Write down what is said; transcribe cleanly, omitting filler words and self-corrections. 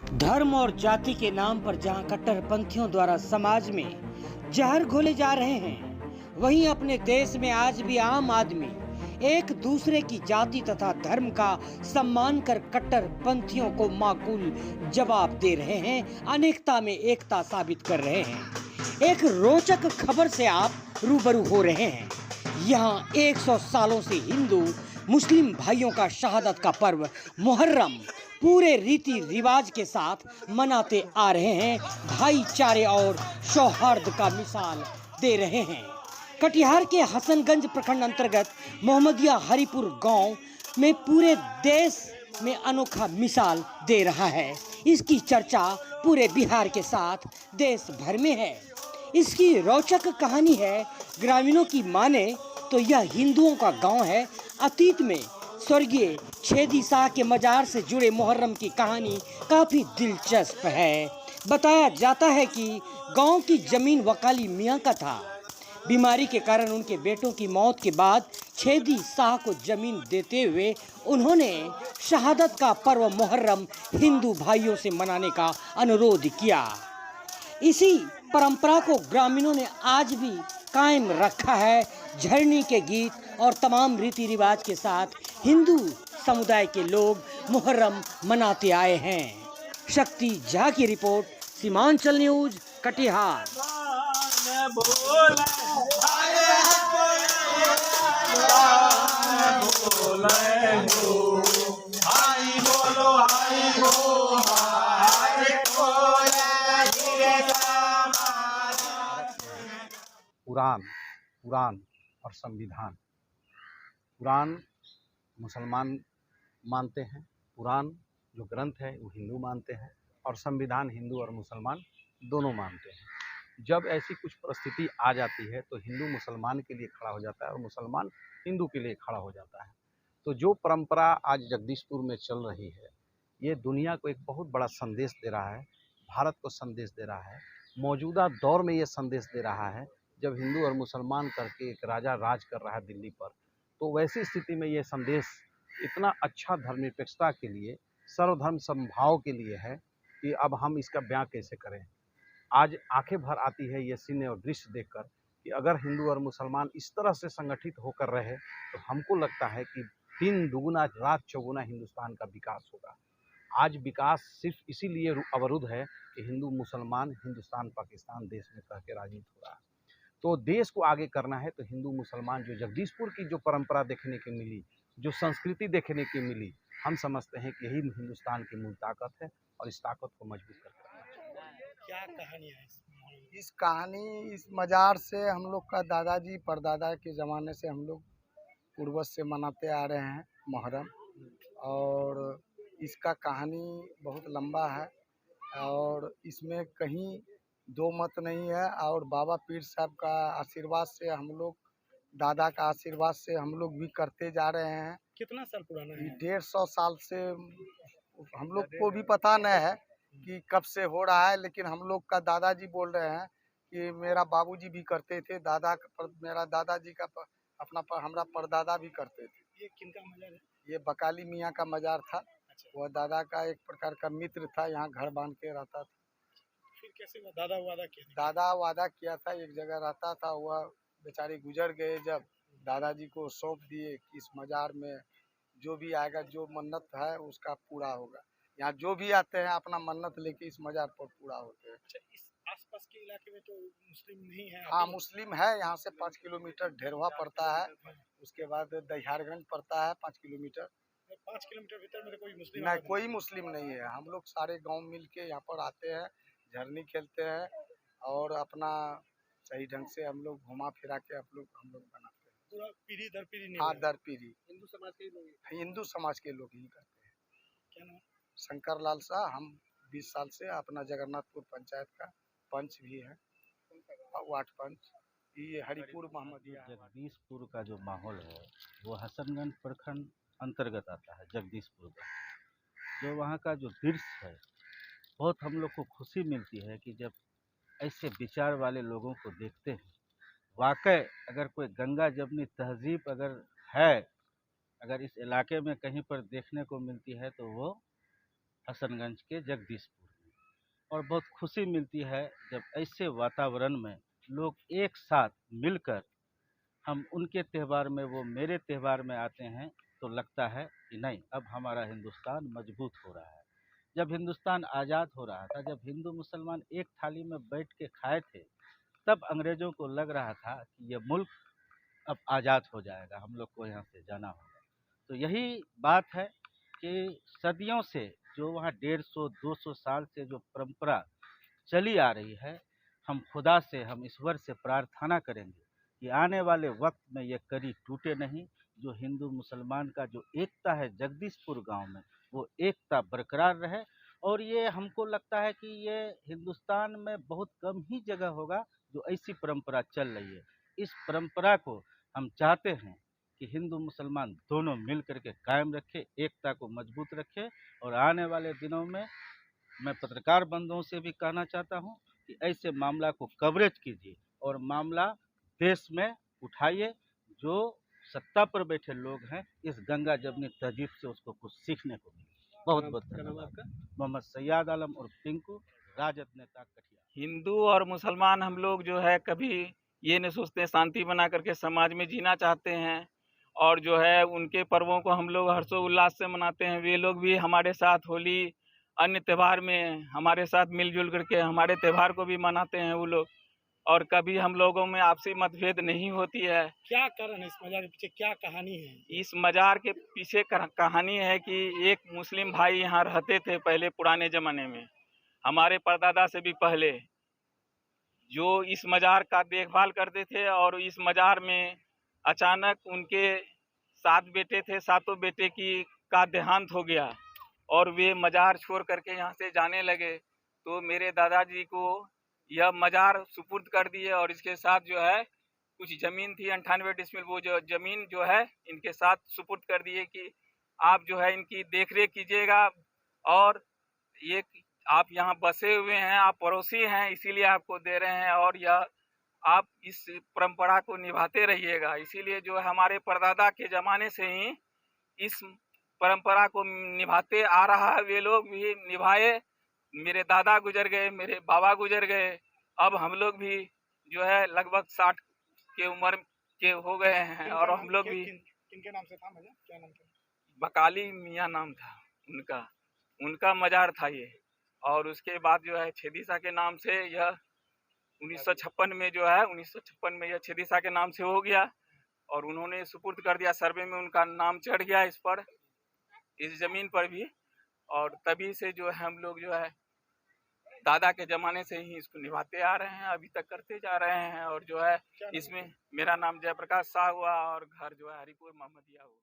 धर्म और जाति के नाम पर जहां कट्टरपंथियों द्वारा समाज में जहर घोले जा रहे हैं, वहीं अपने देश में आज भी आम आदमी एक दूसरे की जाति तथा धर्म का सम्मान कर कट्टरपंथियों को माकूल जवाब दे रहे हैं, अनेकता में एकता साबित कर रहे हैं। एक रोचक खबर से आप रूबरू हो रहे हैं। यहाँ 100 सालों से हिंदू मुस्लिम भाइयों का शहादत का पर्व मुहर्रम पूरे रीति रिवाज के साथ मनाते आ रहे हैं, भाईचारे और सौहार्द का मिसाल दे रहे हैं। कटिहार के हसनगंज प्रखंड अंतर्गत मोहम्मदिया हरिपुर गांव में पूरे देश में अनोखा मिसाल दे रहा है। इसकी चर्चा पूरे बिहार के साथ देश भर में है। इसकी रोचक कहानी है। ग्रामीणों की माने तो यह हिंदुओं का गांव है। अतीत में स्वर्गीय छेदी शाह के मजार से जुड़े मुहर्रम की कहानी काफी दिलचस्प है। बताया जाता है कि गांव की जमीन वकाली मियां का था। बीमारी के कारण उनके बेटों की मौत के बाद छेदी शाह को जमीन देते हुए उन्होंने शहादत का पर्व मुहर्रम हिंदू भाइयों से मनाने का अनुरोध किया। इसी परंपरा को ग्रामीणों ने आज भी कायम रखा है। झरनी के गीत और तमाम रीति रिवाज के साथ हिंदू समुदाय के लोग मुहर्रम मनाते आए हैं। शक्ति झा की रिपोर्ट, सीमांचल न्यूज, कटिहार। कुरान और संविधान। कुरान मुसलमान मानते हैं, कुरान जो ग्रंथ है वो हिंदू मानते हैं, और संविधान हिंदू और मुसलमान दोनों मानते हैं। जब ऐसी कुछ परिस्थिति आ जाती है तो हिंदू मुसलमान के लिए खड़ा हो जाता है और मुसलमान हिंदू के लिए खड़ा हो जाता है। तो जो परंपरा आज जगदीशपुर में चल रही है, ये दुनिया को एक बहुत बड़ा संदेश दे रहा है, भारत को संदेश दे रहा है। मौजूदा दौर में ये संदेश दे रहा है जब हिंदू और मुसलमान करके एक राजा राज कर रहा है दिल्ली पर, तो वैसी स्थिति में ये संदेश इतना अच्छा धर्मनिरपेक्षता के लिए, सर्वधर्म समभाव के लिए है कि अब हम इसका बयां कैसे करें। आज आंखें भर आती है ये सीन और दृश्य देखकर कि अगर हिंदू और मुसलमान इस तरह से संगठित होकर रहे तो हमको लगता है कि दिन दुगुना रात चौगुना हिंदुस्तान का विकास होगा। आज विकास सिर्फ इसीलिए अवरुद्ध है कि हिंदू मुसलमान हिंदुस्तान पाकिस्तान देश में कह के राजनीति हो रहा है। तो देश को आगे करना है तो हिंदू मुसलमान जो जगदीशपुर की जो परंपरा देखने की मिली, जो संस्कृति देखने की मिली, हम समझते हैं कि यही हिंदुस्तान की मूल ताकत है और इस ताकत को मजबूत करके रखना चाहिए। क्या कहानी है इस कहानी? इस मजार से हम लोग का दादाजी परदादा के ज़माने से हम लोग पूर्वज से मनाते आ रहे हैं मुहर्रम, और इसका कहानी बहुत लंबा है और इसमें कहीं दो मत नहीं है। और बाबा पीर साहब का आशीर्वाद से हम लोग, दादा का आशीर्वाद से हम लोग भी करते जा रहे हैं। कितना साल पुराना है? 150 साल से हम लोग को भी पता नहीं है कि कब से हो रहा है, लेकिन हम लोग का दादाजी बोल रहे हैं कि मेरा बाबूजी भी करते थे, मेरा दादाजी का हमारा परदादा भी करते थे। ये किनका मजार है? ये बकाली मियाँ का मजार था। अच्छा। वह दादा का एक प्रकार का मित्र था, यहाँ घर बांध के रहता था। फिर कैसे हुआ? दादा वादा किया था? दादा वादा किया था, एक जगह रहता था, वह बेचारे गुजर गए। जब दादाजी को सौंप दिए कि इस मजार में जो भी आएगा, जो मन्नत है उसका पूरा होगा। यहाँ जो भी आते हैं अपना मन्नत लेके इस मजार पर पूरा होते हैं। अच्छा, इस आसपास के इलाके में तो मुस्लिम नहीं है? हाँ, मुस्लिम है। यहाँ से 5 किलोमीटर ढेरवा पड़ता है, उसके बाद दहियारगंज पड़ता है 5 किलोमीटर। 5 किलोमीटर भीतर में तो कोई मुस्लिम नहीं, कोई मुस्लिम नहीं है। हम लोग सारे गांव मिल के यहाँ पर आते हैं, झरनी खेलते हैं और अपना सही ढंग से हम लोग घुमा फिरा के हम लोग बनाते हैं। पूरा पीढ़ी दर पीढ़ी नहीं? हाँ, दर पीढ़ी। हिंदू समाज के लोग? हिंदू समाज के लोग ही करते हैं। क्या नाम? शंकर लाल शाह। हम 20 साल से अपना जगन्नाथपुर पंचायत का पंच भी है, वार्ड पंच। ये हरिपुर मोहम्मदिया। जगदीशपुर का जो माहौल है वो हसनगंज प्रखंड अंतर्गत आता है। जगदीशपुर का जो वहाँ का जो दृश्य है, बहुत हम लोग को खुशी मिलती है कि जब ऐसे विचार वाले लोगों को देखते हैं। वाकई अगर कोई गंगा जमनी तहजीब अगर है, अगर इस इलाके में कहीं पर देखने को मिलती है तो वो हसनगंज के जगदीशपुर में। और बहुत खुशी मिलती है जब ऐसे वातावरण में लोग एक साथ मिलकर हम उनके त्यौहार में वो मेरे त्यौहार में आते हैं, तो लगता है कि नहीं, अब हमारा हिंदुस्तान मजबूत हो रहा है। जब हिंदुस्तान आज़ाद हो रहा था, जब हिंदू मुसलमान एक थाली में बैठ के खाए थे, तब अंग्रेज़ों को लग रहा था कि ये मुल्क अब आज़ाद हो जाएगा, हम लोग को यहाँ से जाना होगा। तो यही बात है कि सदियों से जो वहाँ 150-200 साल से जो परंपरा चली आ रही है, हम खुदा से, हम ईश्वर से प्रार्थना करेंगे कि आने वाले वक्त में ये कड़ी टूटे नहीं। जो हिंदू मुसलमान का जो एकता है जगदीशपुर गांव में, वो एकता बरकरार रहे। और ये हमको लगता है कि ये हिंदुस्तान में बहुत कम ही जगह होगा जो ऐसी परंपरा चल रही है। इस परंपरा को हम चाहते हैं कि हिंदू मुसलमान दोनों मिल करके कायम रखे, एकता को मजबूत रखे। और आने वाले दिनों में मैं पत्रकार बंधुओं से भी कहना चाहता हूं कि ऐसे मामला को कवरेज कीजिए और मामला देश में उठाइए। जो सत्ता पर बैठे लोग हैं, इस गंगा जमनी तहजीब से उसको कुछ सीखने को मिले। बहुत बहुत धन्यवाद। मोहम्मद सैयद आलम और पिंकू, राजद नेता कटिहार। हिंदू और मुसलमान हम लोग जो है कभी ये नहीं सोचते, शांति बना करके समाज में जीना चाहते हैं। और जो है उनके पर्वों को हम लोग हर्षोल्लास से मनाते हैं। वे लोग भी हमारे साथ होली, अन्य त्यौहार में हमारे साथ मिलजुल करके हमारे त्यौहार को भी मनाते हैं वो लोग। और कभी हम लोगों में आपसी मतभेद नहीं होती है। क्या कारण है इस मजार के पीछे, क्या कहानी है? इस मजार के पीछे कहानी है कि एक मुस्लिम भाई यहाँ रहते थे पहले, पुराने ज़माने में, हमारे परदादा से भी पहले, जो इस मजार का देखभाल करते थे। और इस मजार में अचानक उनके 7 बेटे थे, 7 बेटे का देहांत हो गया और वे मजार छोड़ करके यहाँ से जाने लगे। तो मेरे दादाजी को यह मजार सुपुर्द कर दिए और इसके साथ जो है कुछ ज़मीन थी 98 डिसमिल, वो जो ज़मीन जो है इनके साथ सुपुर्द कर दिए कि आप जो है इनकी देखरेख कीजिएगा। और ये आप यहाँ बसे हुए हैं, आप पड़ोसी हैं, इसीलिए आपको दे रहे हैं और यह आप इस परंपरा को निभाते रहिएगा। इसीलिए जो है हमारे परदादा के ज़माने से ही इस परंपरा को निभाते आ रहा है। वे लोग भी निभाए, मेरे दादा गुजर गए, मेरे बाबा गुजर गए, अब हम लोग भी जो है लगभग 60 के उम्र के हो गए हैं। और हम लोग भी किनके नाम से था मजार, क्या नाम था? बकाली मियाँ नाम था उनका मजार था ये। और उसके बाद जो है छेदीसा के नाम से यह 1956 में जो है 1956 में यह छेदीसा के नाम से हो गया और उन्होंने सुपुर्द कर दिया। सर्वे में उनका नाम चढ़ गया इस पर, इस ज़मीन पर भी। और तभी से जो है हम लोग जो है दादा के ज़माने से ही इसको निभाते आ रहे हैं, अभी तक करते जा रहे हैं। और जो है इसमें मेरा नाम जयप्रकाश शाह हुआ और घर जो है हरिपुर मोहम्मदिया हुआ।